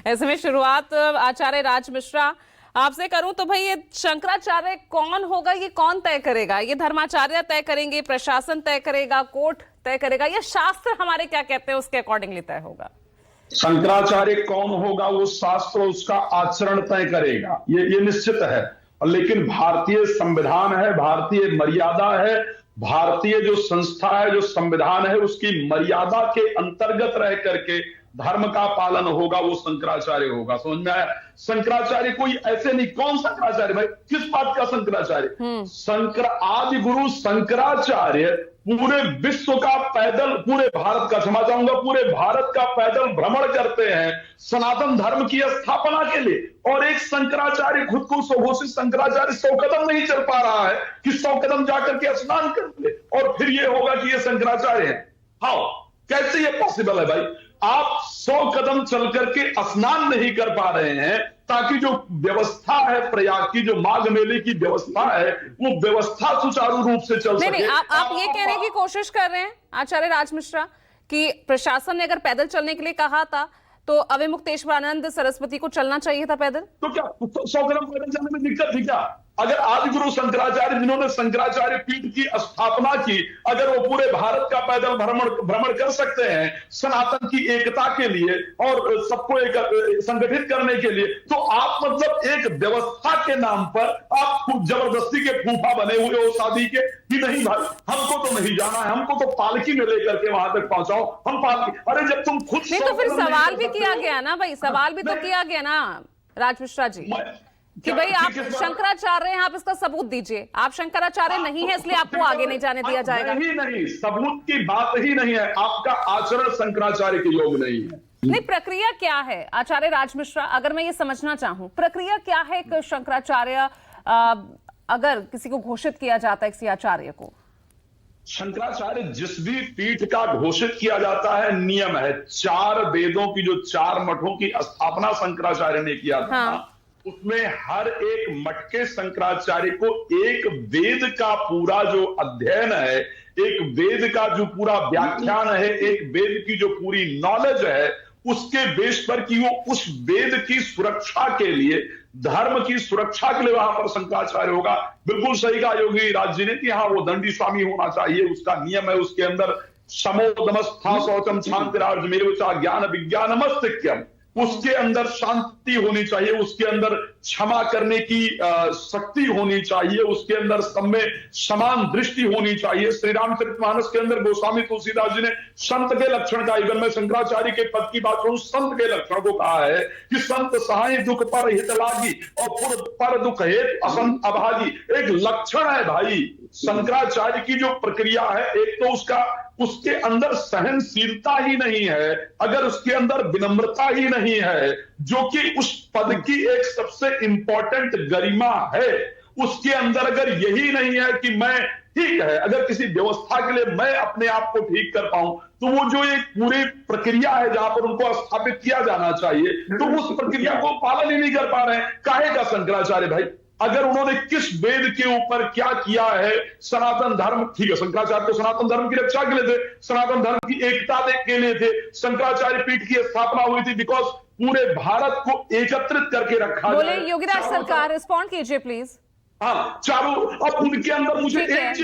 ऐसे में शुरुआत आचार्य राज मिश्रा आपसे करूं तो भाई, ये शंकराचार्य कौन होगा, ये कौन तय करेगा? ये धर्माचार्य तय करेंगे, प्रशासन तय करेगा, कोर्ट तय करेगा, या शास्त्र हमारे क्या कहते हैं उसके अकॉर्डिंगली तय होगा? शंकराचार्य कौन होगा वो शास्त्र उसका आचरण तय करेगा, ये निश्चित है। लेकिन भारतीय संविधान है, भारतीय मर्यादा है, भारतीय जो संस्था है, जो संविधान है, उसकी मर्यादा के अंतर्गत रह करके धर्म का पालन होगा, वो शंकराचार्य होगा। समझ में आया? शंकराचार्य कोई ऐसे नहीं। कौन शंकराचार्य भाई? किस बात का शंकराचार्य? शंकर आदि गुरु शंकराचार्य पूरे विश्व का पैदल, पूरे भारत का, क्षमा चाहूंगा, पूरे भारत का पैदल भ्रमण करते हैं सनातन धर्म की स्थापना के लिए। और एक शंकराचार्य, खुद को स्वघोषित शंकराचार्य, 100 कदम नहीं चल पा रहा है कि 100 कदम जाकर के स्नान कर ले और फिर ये होगा कि ये शंकराचार्य है। हाँ, कैसे ये पॉसिबल है भाई? आप 100 कदम चल करके स्नान नहीं कर पा रहे हैं ताकि जो व्यवस्था है प्रयाग की, जो माघ मेले की व्यवस्था है, वो व्यवस्था सुचारू रूप से चल सके। नहीं, आप ये कहने की कोशिश कर रहे हैं आचार्य राज मिश्रा कि प्रशासन ने अगर पैदल चलने के लिए कहा था तो अविमुक्तेश्वरानंद सरस्वती को चलना चाहिए था पैदल? तो क्या 100 कदम पैदल चलने में दिक्कत थी क्या? अगर आदि गुरु शंकराचार्य, जिन्होंने शंकराचार्य पीठ की स्थापना की, अगर वो पूरे भारत का पैदल भ्रमण कर सकते हैं सनातन की एकता के लिए और सबको एक संगठित करने के लिए, तो आप मतलब एक व्यवस्था के नाम पर आप जबरदस्ती के फूफा बने हुए हो शादी के कि नहीं भाई हमको तो नहीं जाना है, हमको तो पालकी में लेकर के वहां तक पहुंचाओ, हम पालकी। अरे जब तुम खुद नहीं, तो फिर सवाल भी किया गया ना भाई, सवाल भी तो किया गया ना राज मिश्रा जी कि भाई आप शंकराचार्य हैं, आप इसका सबूत दीजिए। आप शंकराचार्य नहीं है इसलिए आपको आगे नहीं जाने दिया जाएगा। नहीं, सबूत की बात ही नहीं है, आपका आचरण शंकराचार्य के योग नहीं है। नहीं, प्रक्रिया क्या है आचार्य राज मिश्रा? अगर मैं ये समझना चाहूं, प्रक्रिया क्या है एक शंकराचार्य, अगर किसी को घोषित किया जाता है, किसी आचार्य को? शंकराचार्य जिस भी पीठ का घोषित किया जाता है, नियम है। 4 वेदों की, जो 4 मठों की स्थापना शंकराचार्य ने किया था, हाँ। उसमें हर एक मठ के शंकराचार्य को एक वेद का पूरा जो अध्ययन है, एक वेद का जो पूरा व्याख्यान है, एक वेद की जो पूरी नॉलेज है, उसके बेस पर कि वो उस वेद की सुरक्षा के लिए, धर्म की सुरक्षा के लिए वहां पर शंकराचार्य होगा। बिल्कुल सही कहा योगी राज जी ने कि हाँ, वो दंडी स्वामी होना चाहिए, उसका नियम है। उसके अंदर समोदमस्था शौचम शांतिरार्जमेव च ज्ञान विज्ञानमस्तिक्यम, उसके अंदर शांति होनी चाहिए, उसके अंदर क्षमा करने की शक्ति होनी चाहिए, उसके अंदर सब में समान दृष्टि होनी चाहिए। श्री रामचरितमानस के अंदर गोस्वामी तुलसीदास जी ने संत के लक्षण का, इवन मैं शंकराचार्य के पद की बात करूं, संत के लक्षण को कहा है कि संत सहाय दुख पर हित लागी और पर दुख हेत असंत अभागी। एक लक्षण है भाई शंकराचार्य की जो प्रक्रिया है। एक तो उसके अंदर सहनशीलता ही नहीं है, अगर उसके अंदर विनम्रता ही नहीं है, जो कि उस पद की एक सबसे इंपॉर्टेंट गरिमा है, उसके अंदर अगर यही नहीं है कि मैं ठीक है, अगर किसी व्यवस्था के लिए मैं अपने आप को ठीक कर पाऊं, तो वो जो एक पूरी प्रक्रिया है जहां पर उनको स्थापित किया जाना चाहिए, तो उस प्रक्रिया को पालन ही नहीं कर पा रहे हैं। काहे का शंकराचार्य भाई? अगर उन्होंने किस वेद के ऊपर क्या किया है, सनातन धर्म, ठीक है, शंकराचार्य तो सनातन धर्म की रक्षा के लिए थे, सनातन धर्म की एकता के लिए थे। शंकराचार्य पीठ की स्थापना हुई थी बिकॉज पूरे भारत को एकत्रित करके रखा। बोले योगीराज सरकार, रिस्पॉन्ड कीजिए प्लीज। हाँ, चारों, अब उनके अंदर मुझे एक